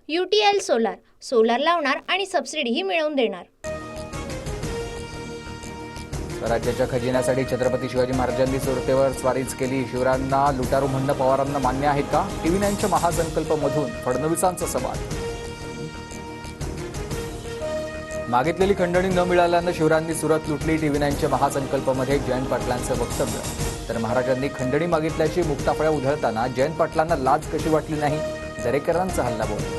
UTL solar लावणार आणि सबसिडीही मिळवून देणार। राज्याच्या खजिन्यासाठी छत्रपती शिवाजी महाराजांनी सुरतेवर स्वारीच केली, शिवरायांना लुटारू म्हणणं पवारांना मान्य आहे का? TV 9च्या महासंकल्पमधून फडणवीसांचा सवाल। मागितलेली खंडणी न मिळाल्यानं शिवरायांनी सुरत लुटली, TV 9च्या महासंकल्पमध्ये जयंत पाटलांचं वक्तव्य। तर महाराजांनी खंडणी मागितल्याची मुक्ताफळ्या उधळताना जयंत पाटलांना लाज कशी वाटली नाही, दरेकरांचा हल्लाबोल।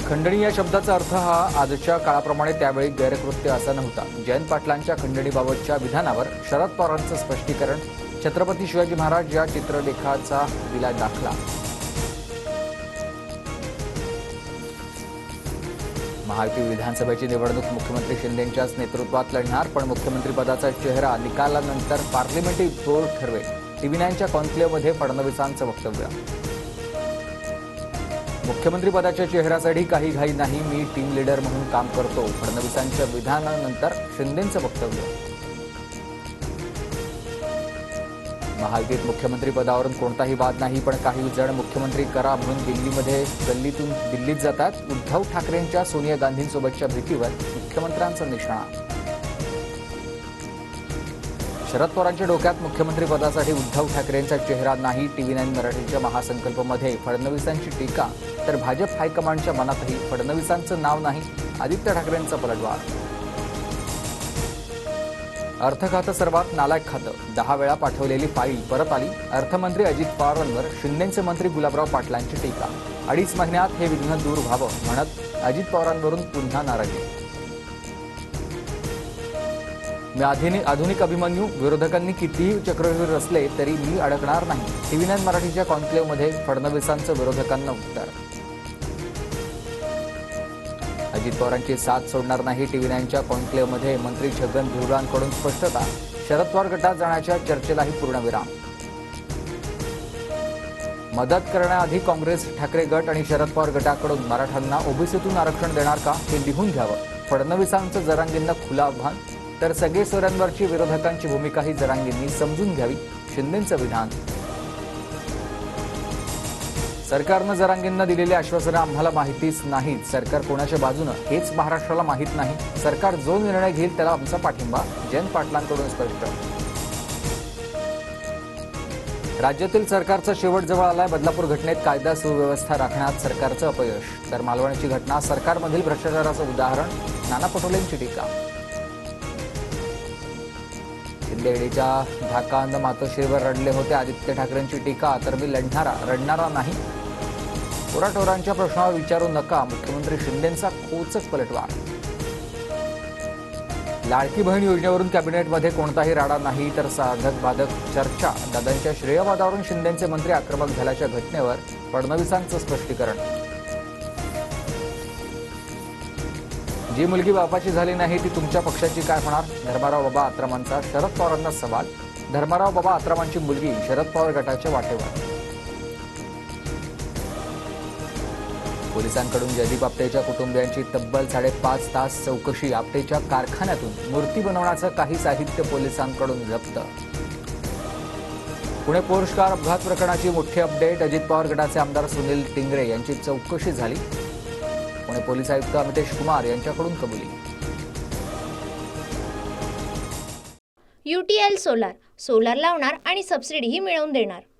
खंडणी या शब्दाचा अर्थ हा आजच्या काळाप्रमाणे त्यावेळी गैरकृत्य असा नव्हता। जयंत पाटलांच्या खंडणीबाबतच्या विधानावर शरद पवारांचं स्पष्टीकरण, छत्रपती शिवाजी महाराज या चित्रलेखाचा दिला दाखला। महायुती विधानसभेची निवडणूक मुख्यमंत्री शिंदेंच्याच नेतृत्वात लढणार, पण मुख्यमंत्रीपदाचा चेहरा निकालानंतर पार्लमेंटरी बोर्ड ठरवेल। TV 9च्या कॉन्क्लेव्हमध्ये फडणवीसांचं वक्तव्य। मुख्यमंत्रीपदाच्या चेहऱ्यासाठी काही घाई नाही, मी टीम लीडर म्हणून काम करतो, फडणवीसांच्या विधानानंतर शिंदेंचं वक्तव्य। महायुतीत मुख्यमंत्रीपदावरून कोणताही वाद नाही, पण काही जण मुख्यमंत्री करा म्हणून गल्लीतून दिल्लीत जातात। उद्धव ठाकरेंच्या सोनिया गांधींसोबतच्या भेटीवर मुख्यमंत्र्यांचा निशाणा। शरद पवारांच्या डोक्यात मुख्यमंत्रीपदासाठी उद्धव ठाकरेंचा चेहरा नाही, TV 9 मराठीच्या महासंकल्पमध्ये फडणवीसांची टीका, तर भाजप हायकमांडच्या मनातही फडणवीसांचं नाव नाही, आदित्य ठाकरेंचा पलटवार। अर्थ खातं सर्वात नालायक खातं, 10 वेळा पाठवलेली फाईल परत आली, अर्थमंत्री अजित पवारांवर शिंदेचे मंत्री गुलाबराव पाटलांची टीका। 2.5 महिन्यात हे विघ्न दूर व्हावं म्हणत अजित पवारांवरून पुन्हा नाराजी। मी आधुनिक अभिमन्यू, विरोधकांनी कितीही चक्रव्यूह रचले तरी मी अडकणार नाही, TV 9 मराठीच्या कॉन्क्लेव्हमध्ये फडणवीसांचं विरोधकांना उत्तर। अजित पवारांची साथ सोडणार नाही, TV 9च्या कॉन्क्लेव्हमध्ये मंत्री छगन भुजबळांकडून स्पष्टता, शरद पवार गटात जाण्याच्या चर्चेलाही पूर्णविराम। मदत करण्याआधी काँग्रेस, ठाकरे गट आणि शरद पवार गटाकडून मराठ्यांना ओबीसीतून आरक्षण देणार का, हे लिहून घ्यावं, फडणवीसांचं जरांगींना खुलं आव्हान। तर सगळे सोयऱ्यांवरची विरोधकांची भूमिकाही जरांगींनी समजून घ्यावी, शिंदेंचं विधान। सरकारनं जरांगींना दिलेली आश्वासनं आम्हाला माहितीच नाहीत, सरकार कोणाच्या बाजूनं हेच महाराष्ट्राला माहीत नाही, सरकार जो निर्णय घेईल त्याला आमचा पाठिंबा, जयंत पाटलांकडून स्पष्ट। राज्यातील सरकारचा शेवट जवळ आलाय, बदलापूर घटनेत कायदा सुव्यवस्था राखण्यात सरकारचं अपयश, तर मालवणची घटना सरकारमधील भ्रष्टाचाराचं उदाहरण, नाना पटोलेंची टीका। शिंदे ईडीच्या धाकांद मातोश्रीवर रडले होते, आदित्य ठाकरेंची टीका, तर मी रडणारा नाही, पोराटोरांच्या प्रश्नावर विचारू नका, मुख्यमंत्री शिंदेंचा खोचक पलटवार। लाडकी बहीण योजनेवरून कॅबिनेटमध्ये कोणताही राडा नाही, तर साधक बाधक चर्चा, दादांच्या श्रेयवादावरून शिंदेंचे मंत्री आक्रमक झाल्याच्या घटनेवर फडणवीसांचं स्पष्टीकरण। जी मुलगी बापाची झाली नाही ती तुमच्या पक्षाची काय होणार, धर्माराव बाबा आत्रामांचा शरद पवारांना सवाल, धर्माराव बाबा आत्रामांची मुलगी शरद पवार गटाच्या वाटेवर। पोलिसांकडून जयदीप आपटेच्या कुटुंबियांची तब्बल 5.5 तास चौकशी, आपटेच्या कारखान्यातून मूर्ती बनवण्याचं काही साहित्य पोलिसांकडून जप्त। पुणे पोर्श कार अपघात प्रकरणाची मोठी अपडेट, अजित पवार गटाचे आमदार सुनील टिंगरे यांची चौकशी झाली, पुणे पोलीस आयुक्त अमितेश कुमार यांच्याकडून कबुली। UTL सोलार लावणार आणि सबसिडीही मिळवून देणार।